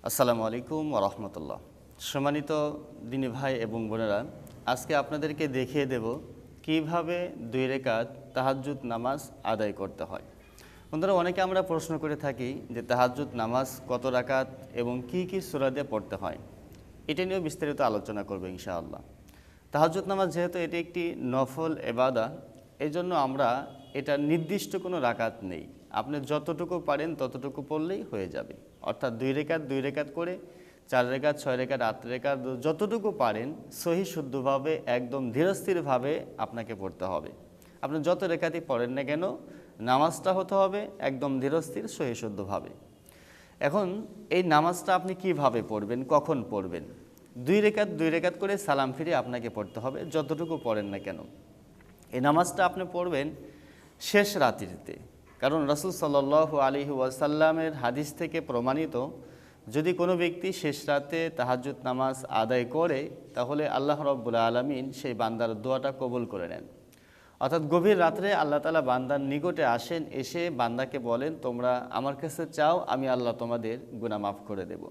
আসসালামু আলাইকুম ওয়া রাহমাতুল্লাহ। সম্মানিত দিনী ভাই এবং বোনেরা, আজকে আপনাদেরকে দেখিয়ে দেব কিভাবে 2 রাকাত তাহাজ্জুদ নামাজ আদায় করতে হয়। বন্ধুরা, অনেকে আমরা প্রশ্ন করে থাকি যে তাহাজ্জুদ নামাজ কত রাকাত এবং কি কি সূরা দিয়ে পড়তে হয়। এটা নিয়েও বিস্তারিত আলোচনা করব ইনশাআল্লাহ। তাহাজ্জুদ নামাজ যেহেতু এটি একটি নফল ইবাদত, এজন্য আমরা এটা নির্দিষ্ট কোনো রাকাত নেই। আপনি যতটুকু পারেন ততটুকু পড়লেই হয়ে যাবে। অর্থাৎ 2 রাকাত করে 4 রাকাত, 6 রাকাত, 8 রাকাত যতটুকু পারেন সহি শুদ্ধভাবে একদম ধীরস্থিরভাবে আপনাকে পড়তে হবে। আপনি যত রাকাতই পড়েন না কেন, নামাজটা হতে হবে একদম ধীরস্থির সহি শুদ্ধভাবে। এখন এই নামাজটা আপনি কিভাবে পড়বেন, কখন পড়বেন? 2 রাকাত করে সালাম ফিরে আপনাকে পড়তে হবে, যতটুকু পড়েন না কেন। এই নামাজটা আপনি পড়বেন শেষ রাত্রিতে, কারণ রাসূল সাল্লাল্লাহু আলাইহি ওয়াসাল্লামের হাদিস থেকে প্রমাণিত, যদি কোনো ব্যক্তি শেষ রাতে তাহাজ্জুদ নামাজ আদায় করে তাহলে আল্লাহ রাব্বুল আলামিন সেই বান্দার দোয়াটা কবুল করে নেন। অর্থাৎ গভীর রাত্রে আল্লাহ তাআলা বান্দার নিকটে আসেন, এসে বান্দাকে বলেন, তোমরা আমার কাছে চাও, আমি আল্লাহ তোমাদের গুনাহ মাফ করে দেব।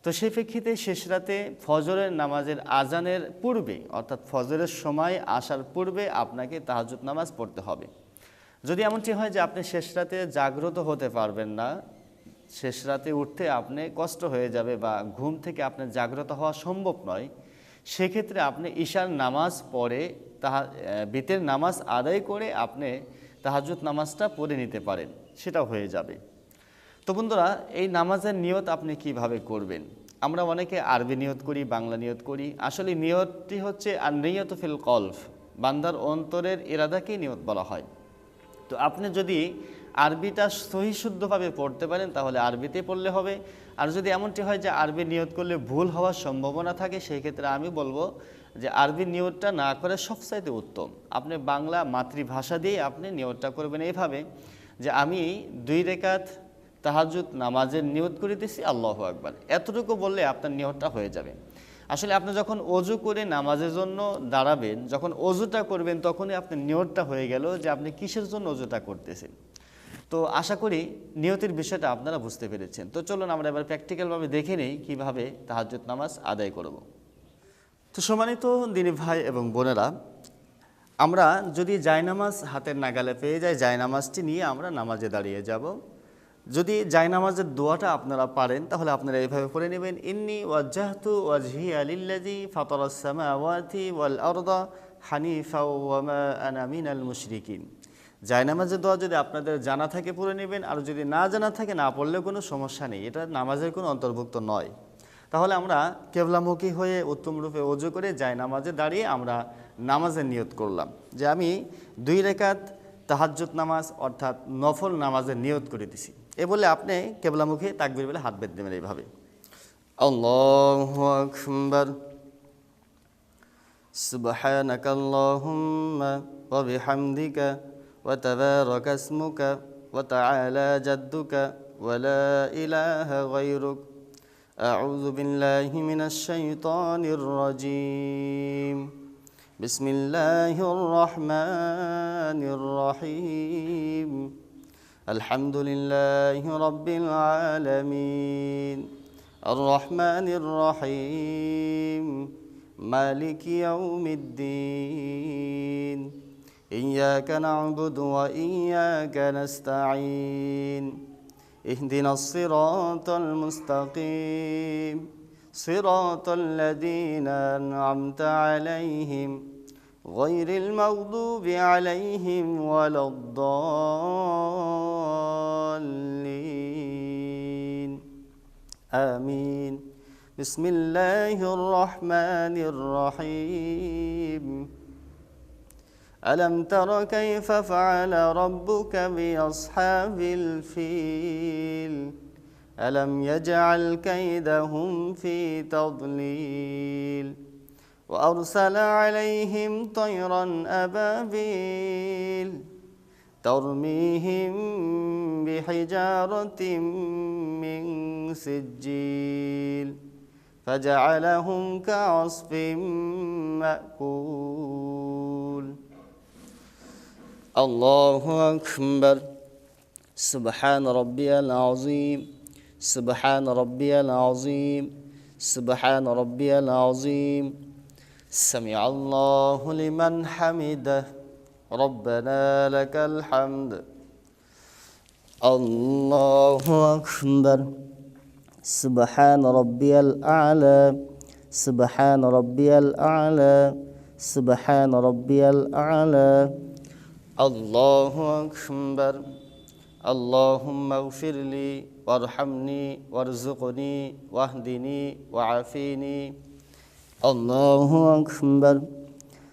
তো সেই প্রেক্ষিতে শেষ রাতে ফজরের নামাজের আজানের পূর্বে, অর্থাৎ ফজরের সময় আসার পূর্বে আপনাকে তাহাজ্জুদ নামাজ পড়তে হবে। যদি এমনটি হয় যে আপনি শেষ রাতে জাগ্রত হতে পারবেন না, শেষ রাতে উঠতে আপনি কষ্ট হয়ে যাবে বা ঘুম থেকে আপনার জাগ্রত হওয়া সম্ভব নয়, সেক্ষেত্রে আপনি ঈশার নামাজ পড়ে বিতের নামাজ আদায় করে আপনি তাহাজ্জুদ নামাজটা পড়ে নিতে পারেন, সেটা হয়ে যাবে। তো বন্ধুরা, এই নামাজের নিয়ত আপনি কিভাবে করবেন? আমরা অনেকে আরবি নিয়ত করি, বাংলা নিয়ত করি। আসলে নিয়তটি হচ্ছে আর নিয়ত ফিল কলব, বান্দার অন্তরের ইরাদাকেই নিয়ত বলা হয়। তো আপনি যদি আরবিটা সহি শুদ্ধভাবে পড়তে পারেন তাহলে আরবিতে পড়লে হবে। আর যদি এমনটি হয় যে আরবি নিয়ত করলে ভুল হওয়ার সম্ভাবনা থাকে, সেই ক্ষেত্রে আমি বলবো যে আরবি নিয়তটা না করে সবচাইতে উত্তম আপনি বাংলা মাতৃভাষা দিয়ে আপনি নিয়তটা করবেন এইভাবে যে আমি 2 রাকাত তাহাজ্জুদ নামাজের নিয়ত করিতেছি, আল্লাহু আকবার। এতটুকু বললে আপনার নিয়তটা হয়ে যাবে। আসলে আপনি যখন অজু করে নামাজের জন্য দাঁড়াবেন, যখন অজুটা করবেন, তখনই আপনার নিয়তটা হয়ে গেল যে আপনি কিসের জন্য অজুটা করতেছেন। তো আশা করি নিয়তের বিষয়টা আপনারা বুঝতে পেরেছেন। তো চলুন আমরা এবার প্র্যাকটিক্যালভাবে দেখে নেই কীভাবে তাহাজ্জুদ নামাজ আদায় করব। তো সম্মানিত দিনী ভাই এবং বোনেরা, আমরা যদি জায়নামাজ হাতের নাগালে পেয়ে যাই, জায়নামাজটি নিয়ে আমরা নামাজে দাঁড়িয়ে যাব। যদি জায়নামাজের দোয়াটা আপনারা পারেন তাহলে আপনারা এইভাবে পড়ে নেবেন, ইন্নী ওয়াজ্জাহতু ওয়াজহিয়া লিল্লাযী ফাতারাস সামাওয়াতি ওয়াল আরদা হানিফা ওয়া মা আনা মিনাল মুশরিকিন। জায়নামাজের দোয়া যদি আপনাদের জানা থাকে পড়ে নেবেন, আর যদি না জানা থাকে না পড়লেও কোনো সমস্যা নেই, এটা নামাজের কোনো অন্তর্ভুক্ত নয়। তাহলে আমরা কেবলামুখী হয়ে উত্তমরূপে ওযু করে জায়নামাজে দাঁড়িয়ে আমরা নামাজের নিয়ত করলাম যে আমি 2 রাকাত তাহাজ্জুদ নামাজ অর্থাৎ নফল নামাজের নিয়ত করে দিছি। এ বলে আপনি কেবলামুখী তাকবীর বলে হাত বেঁধে দেবেন এইভাবে, আল্লাহু আকবার, সুবহানাকাল্লাহুম্মা ওয়া বিহামদিকা ওয়া তাবারাকা ইসমুকা ওয়া তাআলা জাদ্দুকা ওয়া লা ইলাহা গায়রুক, আউযু বিল্লাহি মিনাশ শাইতানির রাজীম, বিসমিল্লাহির রহমানির রহিম, আলহামদুলিল্লাহি রাব্বিল আলামিন, আর রহমানির রহিম, মালিকি ইয়াউমিদ্দিন, ইয়াকা না'বুদু ওয়া ইয়াকা নাস্তাঈন, ইহদিনাস সিরাতাল মুস্তাকিম, সিরাতাল লাযীনা আন'আমতা আলাইহিম গায়রিল মাগদুবি আলাইহিম ওয়ালাদ-দাল্লিন, আমিন। বিসমিল্লাহির রহমানির রহিম, ألم تر كيف فعل ربك بأصحاب الفيل ألم يجعل كيدهم في تضليل وأرسل عليهم طيرا أبابيل ترميهم بحجارة من سجيل فجعلهم كعصف مأكول, আল্লাহু আকবার, সুবহান রাব্বিয়াল আযীম, سبحان ربي العظيم سبحان ربي العظيم سمع الله لمن حمده ربنا لك الحمد الله أكبر سبحان ربي الأعلى سبحان ربي الأعلى سبحان ربي الأعلى الله أكبر اللهم اغفر لي وارحمني وارزقني واهدني وعافيني الله أكبر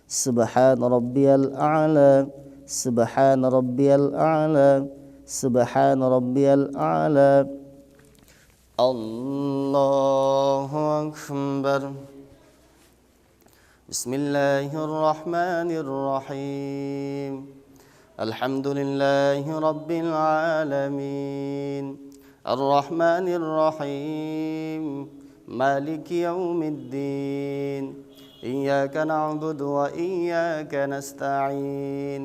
سبحان ربي الأعلى سبحان ربي الأعلى سبحان ربي الأعلى الله أكبر بسم الله الرحمن الرحيم الحمد لله رب العالمين الرحمن الرحيم مالك يوم الدين إياك نعبد وإياك نستعين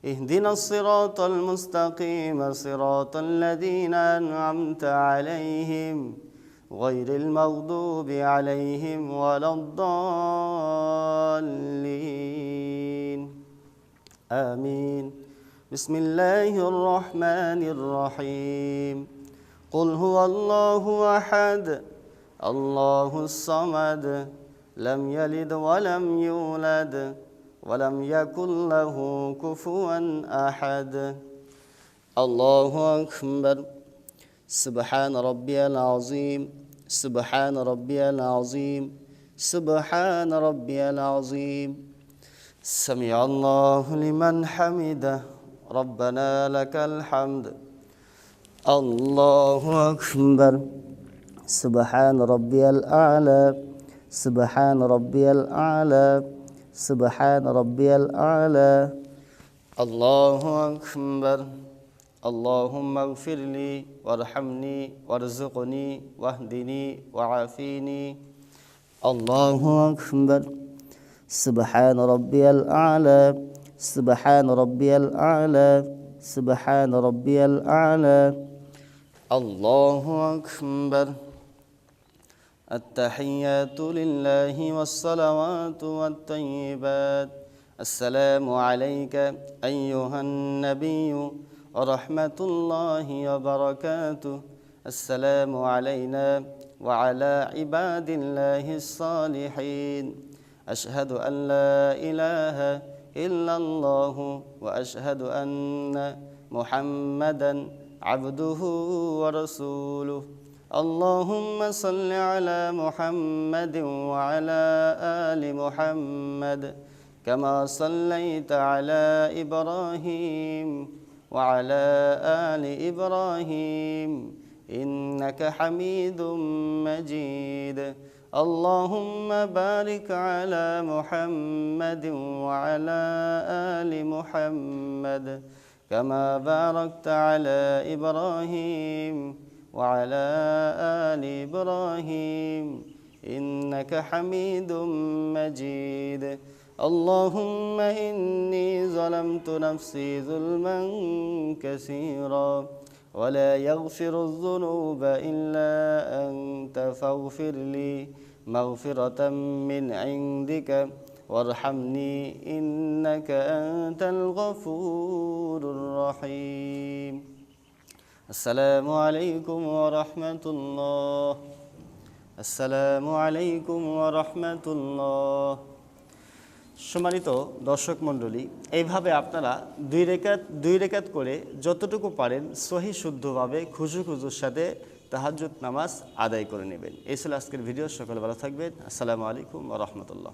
اهدنا الصراط المستقيم صراط الذين أنعمت عليهم غير المغضوب عليهم ولا الضالين آمين بسم الله الرحمن الرحيم قل هو الله أحد الله الصمد لم يلد ولم يولد ولم يكن له كفوا أحد الله أكبر سبحان ربي العظيم سبحان ربي العظيم سبحان ربي العظيم سمع الله لمن حمده ربنا لك الحمد الله أكبر سبحان ربي الأعلى سبحان ربي الأعلى سبحان ربي الأعلى الله أكبر اللهم اغفر لي وارحمني وارزقني واهدني وعافيني الله أكبر سبحان ربي الأعلى سبحان ربي الأعلى سبحان ربي الأعلى الله أكبر التحيات لله والصلوات والطيبات السلام عليك أيها النبي ورحمة الله وبركاته السلام علينا وعلى عباد الله الصالحين أشهد أن لا إله إلا الله وأشهد أن محمدا عبده ورسوله اللهم صل على محمد وعلى آل محمد كما صليت على إبراهيم وعلى آل إبراهيم إنك حميد مجيد اللهم بارك على محمد وعلى آل محمد كما باركت على إبراهيم وعلى آل إبراهيم إنك حميد مجيد اللهم إني ظلمت نفسي ظلما كثيرا ولا يغفر الذنوب إلا أنت فاغفر لي مغفرة من عندك وارحمني إنك أنت الغفور الرحيم السلام عليكم ورحمة الله السلام عليكم ورحمة الله সম্মানিত দর্শক মণ্ডলী, এইভাবে আপনারা দুই রেকাত করে যতটুকু পারেন সহি শুদ্ধভাবে খুজুর সাথে তাহাজ্জুদ নামাজ আদায় করে নেবেন। এই ছিল আজকের ভিডিও। সকলে ভালো থাকবেন। আসসালামু আলাইকুম ওয়া রাহমাতুল্লাহ।